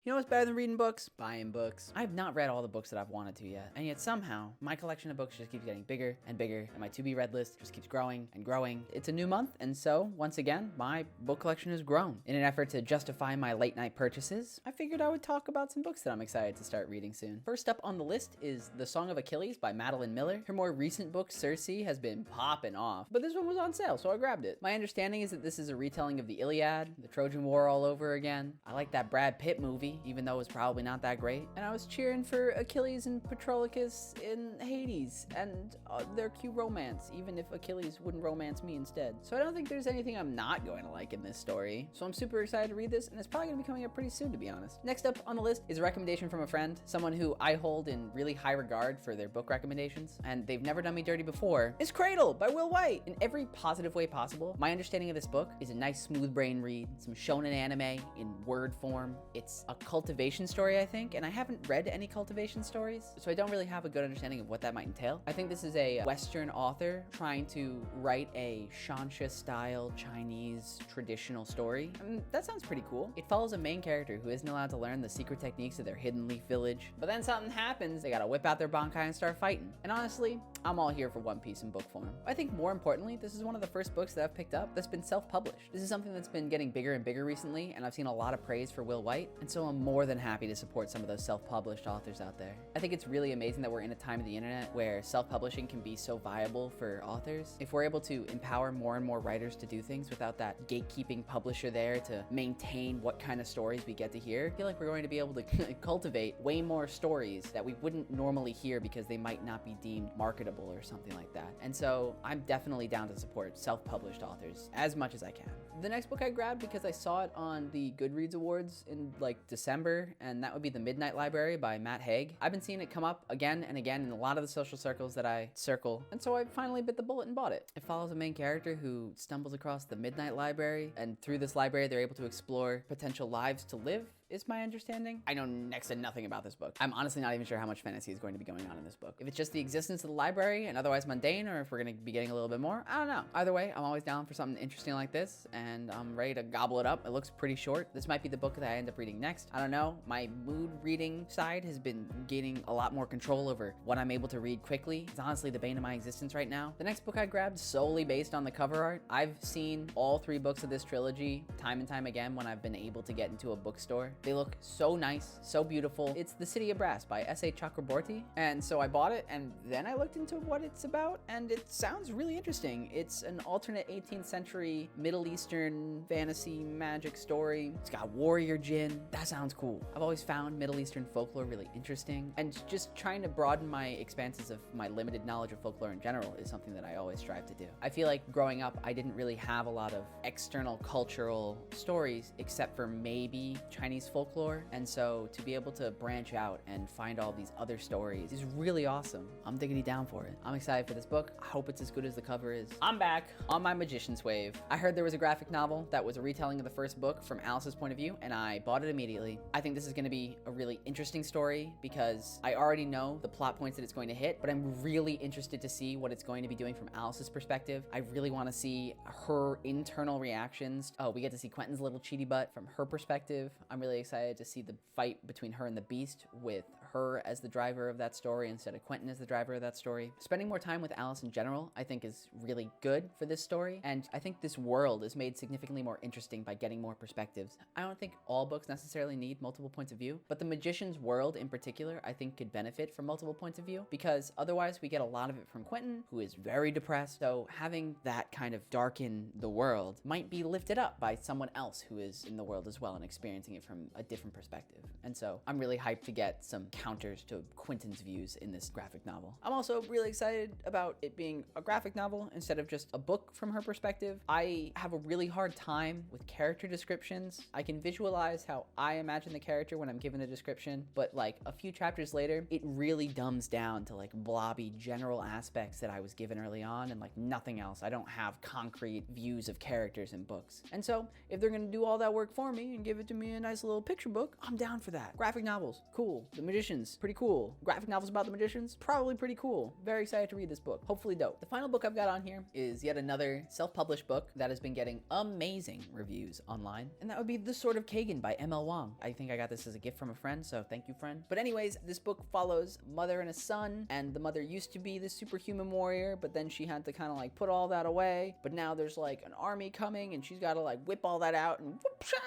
You know what's better than reading books? Buying books. I have not read all the books that I've wanted to yet, and yet somehow my collection of books just keeps getting bigger and bigger, and my to-be-read list just keeps growing and growing. It's a new month, and so, once again, my book collection has grown. In an effort to justify my late-night purchases, I figured I would talk about some books that I'm excited to start reading soon. First up on the list is The Song of Achilles by Madeline Miller. Her more recent book, Circe, has been popping off, but this one was on sale, so I grabbed it. My understanding is that this is a retelling of the Iliad, the Trojan War all over again. I like that Brad Pitt movie, even though it was probably not that great. And I was cheering for Achilles and Patroclus in Hades and their cute romance, even if Achilles wouldn't romance me instead. So I don't think there's anything I'm not going to like in this story. So I'm super excited to read this, and it's probably going to be coming up pretty soon, to be honest. Next up on the list is a recommendation from a friend, someone who I hold in really high regard for their book recommendations, and they've never done me dirty before. It's Cradle by Will White. In every positive way possible, my understanding of this book is a nice smooth brain read, some shonen anime in word form. It's a cultivation story, I think, and I haven't read any cultivation stories, so I don't really have a good understanding of what that might entail. I think this is a Western author trying to write a Shansha style Chinese traditional story. That sounds pretty cool. It follows a main character who isn't allowed to learn the secret techniques of their hidden leaf village, but then something happens, they gotta whip out their bankai and start fighting. And honestly, I'm all here for One Piece in book form. I think more importantly, this is one of the first books that I've picked up that's been self-published. This is something that's been getting bigger and bigger recently, and I've seen a lot of praise for Will White, and so I'm more than happy to support some of those self-published authors out there. I think it's really amazing that we're in a time of the internet where self-publishing can be so viable for authors. If we're able to empower more and more writers to do things without that gatekeeping publisher there to maintain what kind of stories we get to hear, I feel like we're going to be able to cultivate way more stories that we wouldn't normally hear because they might not be deemed marketable or something like that. And so I'm definitely down to support self-published authors as much as I can. The next book I grabbed because I saw it on the Goodreads Awards in like December, and that would be The Midnight Library by Matt Haig. I've been seeing it come up again and again in a lot of the social circles that I circle, and so I finally bit the bullet and bought it. It follows a main character who stumbles across the Midnight Library, and through this library they're able to explore potential lives to live, is my understanding. I know next to nothing about this book. I'm honestly not even sure how much fantasy is going to be going on in this book. If it's just the existence of the library and otherwise mundane, or if we're gonna be getting a little bit more, I don't know. Either way, I'm always down for something interesting like this, and I'm ready to gobble it up. It looks pretty short. This might be the book that I end up reading next. I don't know. My mood reading side has been gaining a lot more control over what I'm able to read quickly. It's honestly the bane of my existence right now. The next book I grabbed solely based on the cover art. I've seen all 3 books of this trilogy time and time again when I've been able to get into a bookstore. They look so nice, so beautiful. It's The City of Brass by S.A. Chakraborty, and so I bought it, and then I looked into what it's about, and it sounds really interesting. It's an alternate 18th century Middle Eastern fantasy magic story. It's got warrior djinn. That sounds cool. I've always found Middle Eastern folklore really interesting, and just trying to broaden my expanses of my limited knowledge of folklore in general is something that I always strive to do. I feel like growing up, I didn't really have a lot of external cultural stories except for maybe Chinese folklore, and so to be able to branch out and find all these other stories is really awesome. I'm diggity down for it. I'm excited for this book. I hope it's as good as the cover is. I'm back on my magician's wave. I heard there was a graphic novel that was a retelling of the first book from Alice's point of view, and I bought it immediately. I think this is going to be a really interesting story because I already know the plot points that it's going to hit, but I'm really interested to see what it's going to be doing from Alice's perspective. I really want to see her internal reactions. Oh, we get to see Quentin's little cheaty butt from her perspective. I'm really excited to see the fight between her and the Beast with her as the driver of that story instead of Quentin as the driver of that story. Spending more time with Alice in general, I think, is really good for this story, and I think this world is made significantly more interesting by getting more perspectives. I don't think all books necessarily need multiple points of view, but the magician's world in particular, I think, could benefit from multiple points of view, because otherwise we get a lot of it from Quentin, who is very depressed, so having that kind of darken the world might be lifted up by someone else who is in the world as well and experiencing it from a different perspective. And so I'm really hyped to get some counters to Quentin's views in this graphic novel. I'm also really excited about it being a graphic novel instead of just a book from her perspective. I have a really hard time with character descriptions. I can visualize how I imagine the character when I'm given a description, but like a few chapters later, it really dumbs down to like blobby general aspects that I was given early on and like nothing else. I don't have concrete views of characters in books. And so if they're gonna do all that work for me and give it to me in a nice little little picture book, I'm down for that. Graphic novels, cool. The Magicians, pretty cool. Graphic novels about the Magicians, probably pretty cool. Very excited to read this book. Hopefully dope. The final book I've got on here is yet another self-published book that has been getting amazing reviews online, and that would be The Sword of Kagan by M.L. Wong. I think I got this as a gift from a friend, so thank you, friend. But anyways, this book follows a mother and a son, and the mother used to be this superhuman warrior, but then she had to kind of like put all that away. But now there's like an army coming, and she's got to like whip all that out and whoop-sha!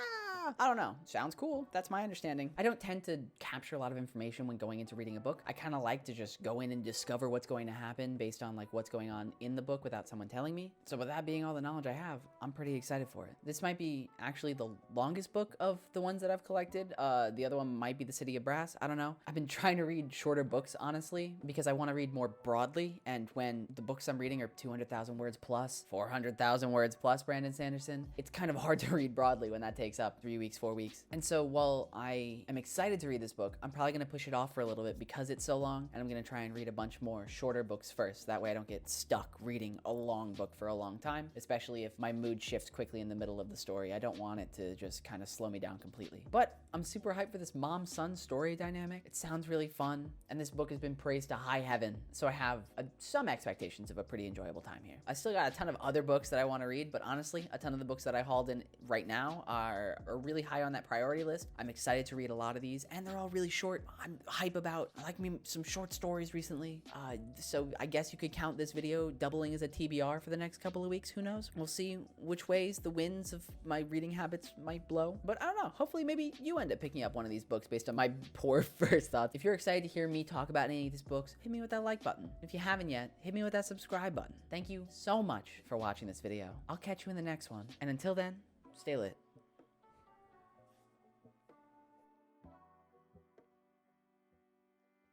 I don't know. Sounds cool. That's my understanding. I don't tend to capture a lot of information when going into reading a book. I kind of like to just go in and discover what's going to happen based on like what's going on in the book without someone telling me. So with that being all the knowledge I have, I'm pretty excited for it. This might be actually the longest book of the ones that I've collected. The other one might be The City of Brass. I don't know. I've been trying to read shorter books, honestly, because I want to read more broadly. And when the books I'm reading are 200,000 words plus, 400,000 words plus, Brandon Sanderson, it's kind of hard to read broadly when that takes up 3 weeks, 4 weeks. And so while I am excited to read this book, I'm probably going to push it off for a little bit because it's so long, and I'm going to try and read a bunch more shorter books first. That way I don't get stuck reading a long book for a long time, especially if my mood shifts quickly in the middle of the story. I don't want it to just kind of slow me down completely. But I'm super hyped for this mom-son story dynamic. It sounds really fun, and this book has been praised to high heaven, so I have some expectations of a pretty enjoyable time here. I still got a ton of other books that I want to read, but honestly, a ton of the books that I hauled in right now are really high on that priority list. I'm excited to read a lot of these, and they're all really short. I'm hype about, I like me some short stories recently, so I guess you could count this video doubling as a TBR for the next couple of weeks. Who knows? We'll see which ways the winds of my reading habits might blow, but I don't know. Hopefully maybe you end up picking up one of these books based on my poor first thoughts. If you're excited to hear me talk about any of these books, hit me with that like button. If you haven't yet, hit me with that subscribe button. Thank you so much for watching this video. I'll catch you in the next one, and until then, stay lit.